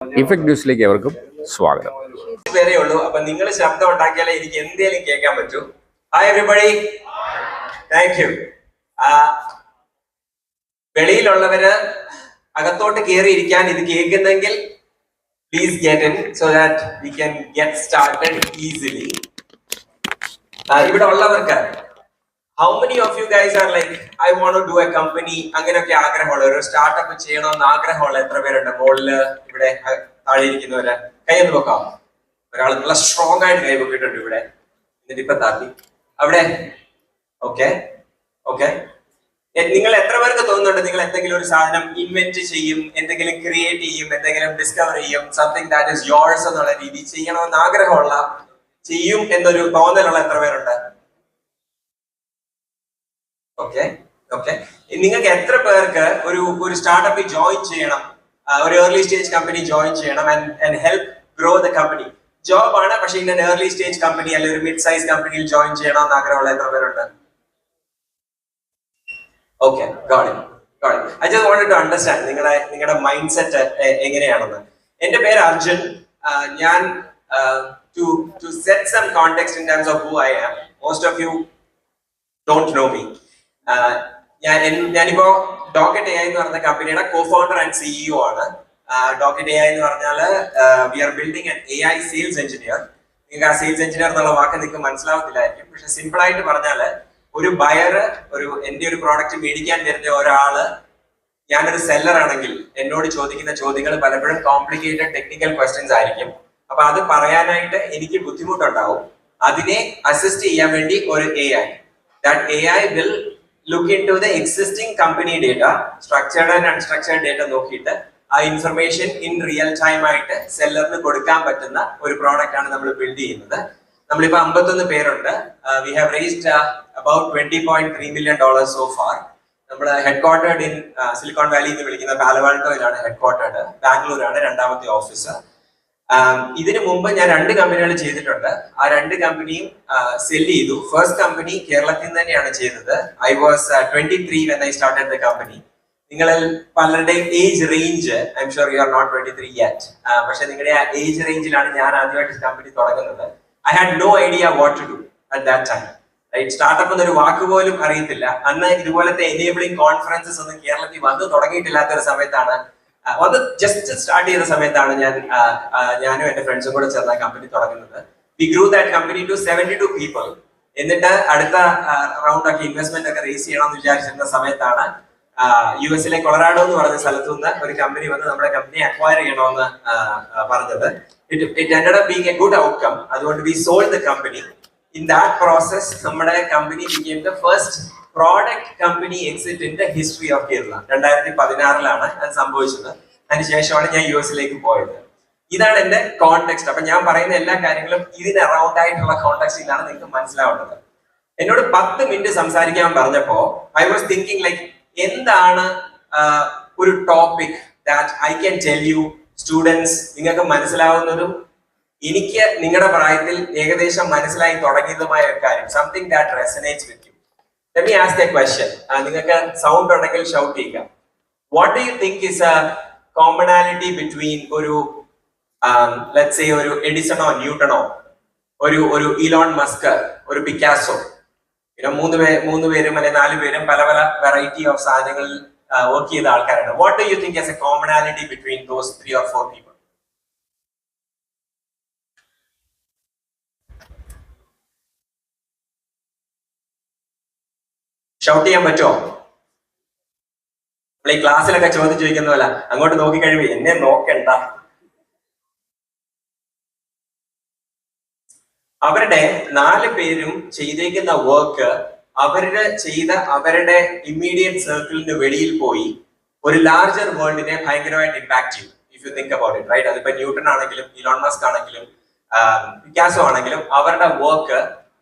Effect ന്യൂസിലേക്ക് എവർക്കും സ്വാഗതം. പേരേ ഉള്ളൂ. അപ്പൊ നിങ്ങൾ ശബ്ദം ഉണ്ടാക്കിയാലേ എനിക്ക് എന്തേലും കേൾക്കാൻ പറ്റൂ. Hi everybody, thank you. വെളിയിലുള്ളവര് അകത്തോട്ട് കയറിയിരിക്കാൻ ഇത് കേൾക്കുന്നെങ്കിൽ please get in so that we can get started easily. ഇവിടെ ഉള്ളവർക്ക് how many of you guys are like I want to do a company അങ്ങനെയൊക്കെ ആഗ്രഹമുള്ള ഒരു സ്റ്റാർട്ടപ്പ് ചെയ്യണമെന്ന് ആഗ്രഹമുള്ള എത്ര പേരുണ്ട്? മുകളില് ഇവിടെ താഴെ ഇരിക്കുന്നവര് കൈ ഒന്ന് വെക്കാം. ഒരാൾ നല്ല സ്ട്രോങ് ആയിട്ട് കൈ വെക്കിയിട്ടുണ്ട് ഇവിടെ, എന്നിട്ട് ഇപ്പൊ താത്തി അവിടെ. ഓക്കെ ഓക്കെ, നിങ്ങൾ എത്ര പേർക്ക് തോന്നുന്നുണ്ട് നിങ്ങൾ എന്തെങ്കിലും ഒരു സാധനം ഇൻവെന്റ് ചെയ്യും, എന്തെങ്കിലും ക്രിയേറ്റ് ചെയ്യും, എന്തെങ്കിലും ഡിസ്കവർ ചെയ്യും, സംതിങ് ദാറ്റ് ഇസ് യോഴ്സ് എന്നുള്ള രീതി ചെയ്യണമെന്ന് ആഗ്രഹമുള്ള, ചെയ്യും എന്നൊരു തോന്നലുള്ള എത്ര പേരുണ്ട്? ഓക്കെ ഓക്കെ, നിങ്ങൾക്ക് എത്ര പേർക്ക് ഒരു സ്റ്റാർട്ടപ്പിൽ ജോയിൻ ചെയ്യണം, ഒരു ഏർലി സ്റ്റേജ് കമ്പനി ജോയിൻ ചെയ്യണം and help grow the company? Job ആണ്, പക്ഷെ ഇങ്ങനെ ഏർലി സ്റ്റേജ് കമ്പനി അല്ലെങ്കിൽ ഒരു മിഡ് സൈസ് കമ്പനിയിൽ ജോയിൻ ചെയ്യണം എന്ന് ആഗ്രഹമുള്ള എത്ര പേരുണ്ട്? Okay, got it. I just wanted to understand നിങ്ങളുടെ മൈൻഡ് സെറ്റ് എങ്ങനെയാണെന്ന്. എന്റെ പേര് അർജുൻ. ഞാൻ to set some context in terms of who I am, most of you don't know me. ഞാനിപ്പോ ഡോക്കറ്റ് AI എന്ന് പറഞ്ഞ കമ്പനിയുടെ co-founder and CEO ആണ്. ഡോക്കറ്റ് AI എന്ന് പറഞ്ഞാൽ we are building an AI sales engineer. നിങ്ങൾക്ക് ആ സെയിൽസ് എഞ്ചിനീയർ എന്നുള്ള വാക്ക് നിങ്ങൾക്ക് മനസ്സിലാവത്തില്ലായിരിക്കും, പക്ഷെ സിമ്പിൾ ആയിട്ട് പറഞ്ഞാൽ ഒരു ബയർ എന്റെ ഒരു പ്രോഡക്റ്റ് മേടിക്കാൻ വരുന്ന ഒരാള്, ഞാനൊരു സെല്ലർ ആണെങ്കിൽ എന്നോട് ചോദിക്കുന്ന ചോദ്യങ്ങൾ പലപ്പോഴും കോംപ്ലിക്കേറ്റഡ് ടെക്നിക്കൽ ക്വസ്റ്റ്യൻസ് ആയിരിക്കും. അപ്പൊ അത് പറയാനായിട്ട് എനിക്ക് ബുദ്ധിമുട്ടുണ്ടാവും. അതിനെ അസിസ്റ്റ് ചെയ്യാൻ വേണ്ടി ഒരു AI, that AI will look into the existing company data, structured and unstructured data നോക്കിയിട്ട് ആ ഇൻഫർമേഷൻ ഇൻ റിയൽ ടൈം ആയിട്ട് സെല്ലറിന് കൊടുക്കാൻ പറ്റുന്ന ഒരു പ്രോഡക്റ്റ് ആണ് നമ്മൾ ബിൽഡ് ചെയ്യുന്നത്. നമ്മളിപ്പോ 51 പേരുണ്ട്. We have raised about $20.3 million so far. നമ്മൾ ഹെഡ് ക്വാർട്ടേർഡ് ഇൻ സിലിക്കോൺ വാലി എന്ന് വിളിക്കുന്ന പാലവാൾട്ടോയിലാണ് ഹെഡ് ക്വാർട്ടേർഡ്. ബാംഗ്ലൂരാണ് രണ്ടാമത്തെ ഓഫീസ്. ഇതിനു മുമ്പ് ഞാൻ 2 കമ്പനികൾ ചെയ്തിട്ടുണ്ട്. ആ 2 കമ്പനിയും സെൽ ചെയ്തു. ഫസ്റ്റ് കമ്പനി കേരളത്തിൽ നിന്ന് തന്നെയാണ് ചെയ്തത്. I was 23 when I started the company. നിങ്ങളിൽ പലരുടെയും age range, I am sure you are not 23 yet, പക്ഷെ നിങ്ങളുടെ ആ ഏജ് റേഞ്ചിലാണ് ഞാൻ ആദ്യമായിട്ട് കമ്പനി തുടങ്ങുന്നത്. I had no idea what to do at that time. Right, startup എന്നൊരു വാക്ക് പോലും അറിയത്തില്ല. അന്ന് ഇതുപോലത്തെ എനേബിളിംഗ് കോൺഫറൻസസ് ഒന്നും കേരളത്തിൽ വന്ന് തുടങ്ങിയിട്ടില്ലാത്തൊരു സമയത്താണ്, അത് ജസ്റ്റ് സ്റ്റാർട്ട് ചെയ്ത സമയത്താണ് ഞാനും എന്റെ ഫ്രണ്ട്സും കൂടെ ചേർന്ന കമ്പനി തുടങ്ങുന്നത്. We grew that company to 72 people. എന്നിട്ട് അടുത്ത റൗണ്ട് ഒക്കെ ഇൻവെസ്റ്റ്മെന്റ് ഒക്കെ റേസ് ചെയ്യണമെന്ന് വിചാരിച്ചിരുന്ന സമയത്താണ് US കൊളറാഡോ എന്ന് പറഞ്ഞ സ്ഥലത്തു നിന്ന് ഒരു കമ്പനി വന്ന് നമ്മുടെ കമ്പനി അക്വയർ ചെയ്യണമെന്ന് പറഞ്ഞത്. It ended up being a good outcome. അതുകൊണ്ട് we sold the company. In that process നമ്മുടെ company became the first product company exit in the history of Kerala. 2016 അത് സംഭവിച്ചത്. അതിനുശേഷമാണ് ഞാൻ US പോയത്. ഇതാണ് എന്റെ കോണ്ടെക്സ്റ്റ്. അപ്പൊ ഞാൻ പറയുന്ന എല്ലാ കാര്യങ്ങളും ഇതിന് അറൗണ്ട് ആയിട്ടുള്ള കോണ്ടെക്സ്റ്റിലാണ് നിങ്ങൾക്ക് മനസ്സിലാവേണ്ടത്. എന്നോട് 10 മിനിറ്റ് സംസാരിക്കാൻ പറഞ്ഞപ്പോ ഐ വാസ് തിങ്കിങ് ലൈക്ക്, എന്താണ് ഒരു topic that I can tell you students, നിങ്ങൾക്ക് മനസ്സിലാവുന്നതും എനിക്ക് നിങ്ങളുടെ പ്രായത്തിൽ ഏകദേശം മനസ്സിലായി തുടങ്ങിയതുമായ ഒരു കാര്യം, something that resonates with you. Let me ask a question. നിങ്ങൾക്ക് സൗണ്ട് ഉണ്ടെങ്കിൽ ഷൗട്ട് ചെയ്യുക. What do you think is a commonality between ഒരു let's say ഒരു എഡിസണോ ന്യൂട്ടണോ, ഒരു ഇലോൺ മസ്ക്, ഒരു പിക്കാസോ, മൂന്ന് പേരും അല്ലെ 4 പേരും പല പല വെറൈറ്റി ഓഫ് സാധനങ്ങളിൽ വർക്ക് ചെയ്ത ആൾക്കാരാണ്. What do you think is a commonality between those 3 or 4 people? Shout ചെയ്യാൻ പറ്റുമോ? നമ്മൾ ഈ ക്ലാസ്സിലൊക്കെ ചോദ്യം ചോദിക്കുന്ന പോലെ അങ്ങോട്ട് നോക്കി കഴിവ് എന്നെ നോക്കണ്ട. അവരുടെ 4 പേരും ചെയ്തേക്കുന്ന വർക്ക് അവരുടെ ഇമ്മീഡിയറ്റ് സർക്കിളിന് വെളിയിൽ പോയി ഒരു ലാർജർ വേൾഡിനെ ഭയങ്കരമായിട്ട് ഇമ്പാക്ട് ചെയ്യും. If you think about it, right? അതിപ്പോ ന്യൂട്ടൺ ആണെങ്കിലും ഇലോൺ മസ്ക് ആണെങ്കിലും പിക്കാസോ ആണെങ്കിലും അവരുടെ വർക്ക്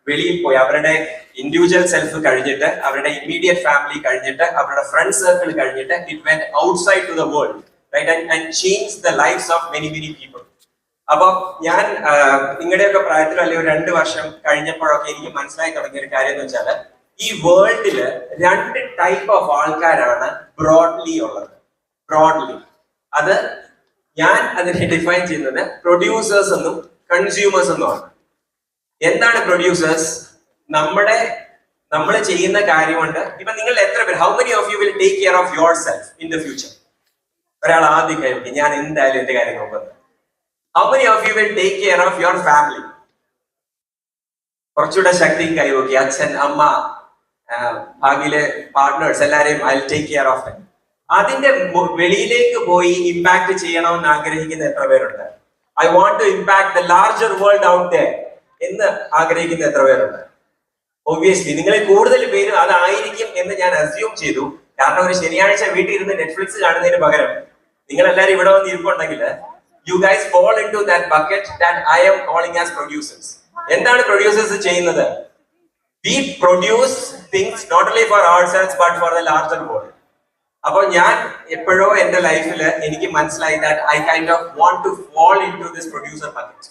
വെളിയിൽ പോയി അവരുടെ ഇൻഡിവിജ്വൽ സെൽഫ് കഴിഞ്ഞിട്ട്, അവരുടെ ഇമ്മീഡിയറ്റ് ഫാമിലി കഴിഞ്ഞിട്ട്, അവരുടെ ഫ്രണ്ട് സർക്കിൾ കഴിഞ്ഞിട്ട്, it went outside to the world, right, and change the lives of many people. അപ്പൊ ഞാൻ നിങ്ങളുടെയൊക്കെ പ്രായത്തിൽ അല്ലെങ്കിൽ ഒരു 2 വർഷം കഴിഞ്ഞപ്പോഴൊക്കെ എനിക്ക് മനസ്സിലായി തുടങ്ങിയ ഒരു കാര്യം എന്ന് വെച്ചാൽ, ഈ വേൾഡില് 2 ടൈപ്പ് ഓഫ് ആൾക്കാരാണ് ബ്രോഡ്ലി ഉള്ളത്. അത് ഞാൻ അതിനെ ഡിഫൈൻ ചെയ്യുന്നത് പ്രൊഡ്യൂസേഴ്സ് എന്നും കൺസ്യൂമേഴ്സ് എന്നുമാണ്. എന്താണ് പ്രൊഡ്യൂസേഴ്സ്? നമ്മൾ ചെയ്യുന്ന കാര്യം കൊണ്ട് ഇപ്പൊ നിങ്ങൾ എത്ര പേര്, how many of you will take care of your self in the future? ഒരാൾ ആദ്യം കഴിക്കും, ഞാൻ എന്തായാലും എന്റെ കാര്യം നോക്കുന്നത്. How many of you will take care of your family? കുറച്ചുകൂടെ ശക്തി കൈവക്കി, അച്ഛൻ, അമ്മ, ഭാവിയിലെ പാർട്ട്നേഴ്സ് എല്ലാരെയും I take care of them. അതിന്റെ വെളിയിലേക്ക് പോയി ഇമ്പാക്ട് ചെയ്യണമെന്ന് ആഗ്രഹിക്കുന്ന എത്ര പേരുണ്ട്? I want to impact the larger world out there എന്ന് ആഗ്രഹിക്കുന്ന എത്ര പേരുണ്ട്? ഒബ്വിയസ്ലി നിങ്ങളിൽ കൂടുതൽ പേര് അതായിരിക്കും എന്ന് ഞാൻ അസ്യൂം ചെയ്തു. കാരണം ഒരു ശനിയാഴ്ച വീട്ടിൽ ഇരുന്ന് നെറ്റ്ഫ്ലിക്സ് കാണുന്നതിന് പകരം നിങ്ങൾ എല്ലാവരും ഇവിടെ വന്ന് ഇരിപ്പുണ്ടെങ്കിൽ you guys fall in to that bucket that I'm calling as producers. എന്താണ് പ്രൊഡ്യൂസേഴ്സ് ചെയ്യുന്നത്? We produce things not only for ourselves but for the larger world. അപ്പോൾ ഞാൻ എപ്പോഴോ എന്റെ ലൈഫിൽ എനിക്ക് മനസ്സിലായി that I kind of want to fall in to this producer bucket.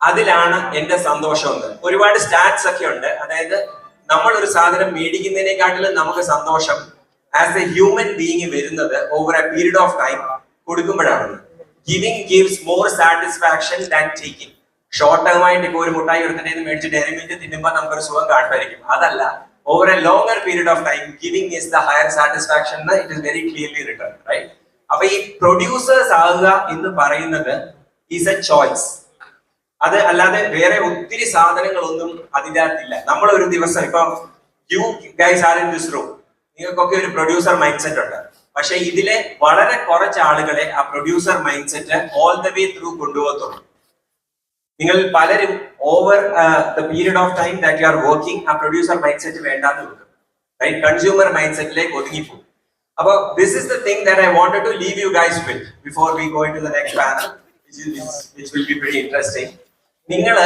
അതിലാണ് എന്റെ സന്തോഷം എന്ന്. ഒരുപാട് സ്റ്റാറ്റ്സ് ഒക്കെ ഉണ്ട്. അതായത് നമ്മൾ ഒരു സാധനം മേടിക്കുന്നതിനെക്കാട്ടിലും നമുക്ക് സന്തോഷം ആസ് എ ഹ്യൂമൻ ബീയിങ് വരുന്നത് over a period of time കൊടുക്കുമ്പോഴാണ്. Giving gives more satisfaction than taking. Short term ആയിട്ട് ഇപ്പോൾ ഒരു മുട്ടായി എടുത്തിട്ട് മേടിച്ച് ഡയറി മിൽക്ക് തിന്നുമ്പോൾ നമുക്കൊരു സുഖം കാണുമായിരിക്കും. അതല്ല, over a longer period of time, giving is the higher satisfaction. It is very clearly written, right? അപ്പൊ ഈ പ്രൊഡ്യൂസേഴ്സ് ആകുക എന്ന് പറയുന്നത് ഈസ് എ ചോയ്സ്. അത് അല്ലാതെ വേറെ ഒത്തിരി സാധനങ്ങളൊന്നും അതിൻ്റെ അകത്തില്ല. നമ്മൾ ഒരു ദിവസം ഇപ്പൊ you guys are in this room, നിങ്ങൾക്കൊക്കെ ഒരു പ്രൊഡ്യൂസർ മൈൻഡ് സെറ്റ് ഉണ്ട്. പക്ഷെ ഇതിലെ വളരെ കുറച്ച് ആളുകളെ ആ producer mind set all the way through കൊണ്ടുപോകത്തുള്ളൂ. നിങ്ങൾ പലരും over the period of time that you are working ആ പ്രൊഡ്യൂസർ മൈൻഡ് സെറ്റ് വേണ്ടാന്ന് വെക്കും, റൈറ്റ്? കൺസ്യൂമർ മൈൻഡ് സെറ്റിലേക്ക് ഒതുങ്ങിപ്പോകും. അപ്പൊ this is the thing that I wanted to leave you guys with before we go into the next panel which will be pretty interesting. നിങ്ങൾ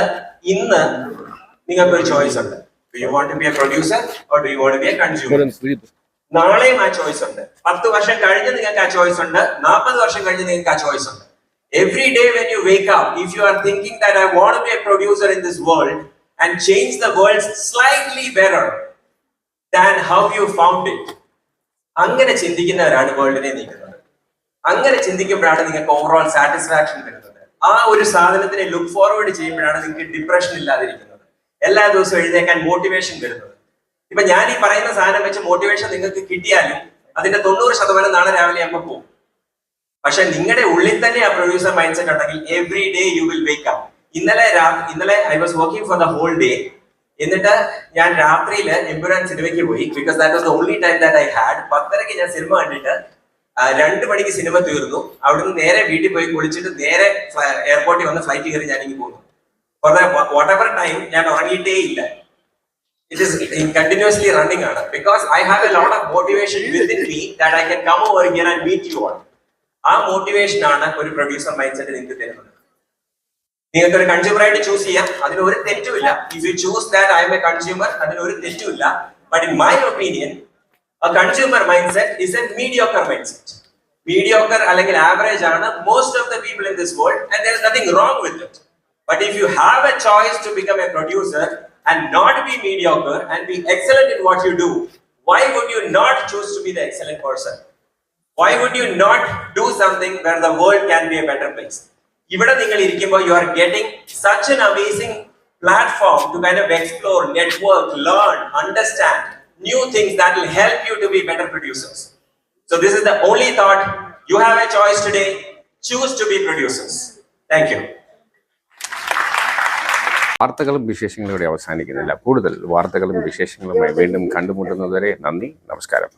ഇന്ന് നിങ്ങൾക്കൊരു choice ഉണ്ട്. Do you want to be a producer or do you want to be a consumer? നാളെയും ആ choice ഉണ്ട്. 10 വർഷം കഴിഞ്ഞ് നിങ്ങൾക്ക് ആ ചോയ്സ് ഉണ്ട്. 40 വർഷം കഴിഞ്ഞ് നിങ്ങൾക്ക് ആ ചോയ്സ് ഉണ്ട്. Every day when you wake up, if you are thinking that I want to be a producer in this world and change the world slightly better than how you found it, അങ്ങനെ ചിന്തിക്കുന്നവരാണ് വേൾഡിനെ നീക്കുന്നത്. അങ്ങനെ ചിന്തിക്കുമ്പോഴാണ് നിങ്ങൾക്ക് overall satisfaction വരുന്നത്. ആ ഒരു സാധനത്തിനെ look forward ചെയ്യുമ്പോഴാണ് നിങ്ങൾക്ക് depression ഇല്ലാതിരിക്കുന്നത്. എല്ലാ ദിവസവും എഴുന്നേക്കാൻ മോട്ടിവേഷൻ വരുന്നത്. ഇപ്പൊ ഞാൻ ഈ പറയുന്ന സാധനം വെച്ച് മോട്ടിവേഷൻ നിങ്ങൾക്ക് കിട്ടിയാലും അതിന്റെ 90% നാളെ രാവിലെ ആകുമ്പോൾ പോകും. പക്ഷെ നിങ്ങളുടെ ഉള്ളിൽ തന്നെ ആ പ്രൊഡ്യൂസർ മൈൻഡ് സെറ്റ് ഉണ്ടെങ്കിൽ every day you will wake up. ഇന്നലെ I was working for the whole day. എന്നിട്ട് ഞാൻ രാത്രിയിൽ എമ്പുരാൻ സിനിമയ്ക്ക് പോയി. Because that was the only time that I had. 10:30 ഞാൻ സിനിമ കണ്ടിട്ട് 2 മണിക്ക് സിനിമ തീർന്നു. അവിടുന്ന് നേരെ വീട്ടിൽ പോയി കുളിച്ചിട്ട് നേരെ എയർപോർട്ടിൽ വന്ന് ഫ്ലൈറ്റ് കയറി ഞാനിങ്ങ് പോന്നു. For the what ever time ഞാൻ ഉറങ്ങിയിട്ടേ ഇല്ല. It is continuously running ആണ്. Because I have a lot of motivation within me that I can come over here and meet you all. ആ മോട്ടിവേഷൻ ആണ് ഒരു പ്രൊഡ്യൂസർ മൈൻഡ് സെറ്റ് നിങ്ങൾക്ക് തരുന്നത്. നിങ്ങൾക്ക് ഒരു കൺസ്യൂമർ ആയിട്ട് ചൂസ് ചെയ്യാം, അതിന് ഒരു തെറ്റുമില്ല. If you choose that I M A consumer, അതിന് ഒരു തെറ്റുമില്ല. But in my opinion a consumer mindset is a mediocre mindset. Mediocre അല്ലെങ്കിൽ average ആണ് most of the people in this world, and there is nothing wrong with it. But if you have a choice to become a producer and not be mediocre and be excellent in what you do, why would you not choose to be the excellent person? Why would you not do something where the world can be a better place? ഇവിടെ നിങ്ങൾ ഇരിക്കുമ്പോൾ you are getting such an amazing platform to kind of explore, network, learn, understand new things that will help you to be better producers. So this is the only thought. You have a choice today. Choose to be producers. Thank you. വാർത്തകളും വിശേഷങ്ങളും ഇവിടെ അവസാനിക്കുന്നില്ല. കൂടുതൽ വാർത്തകളും വിശേഷങ്ങളുമായി വീണ്ടും കണ്ടുമുട്ടുന്നതുവരെ നന്ദി, നമസ്കാരം.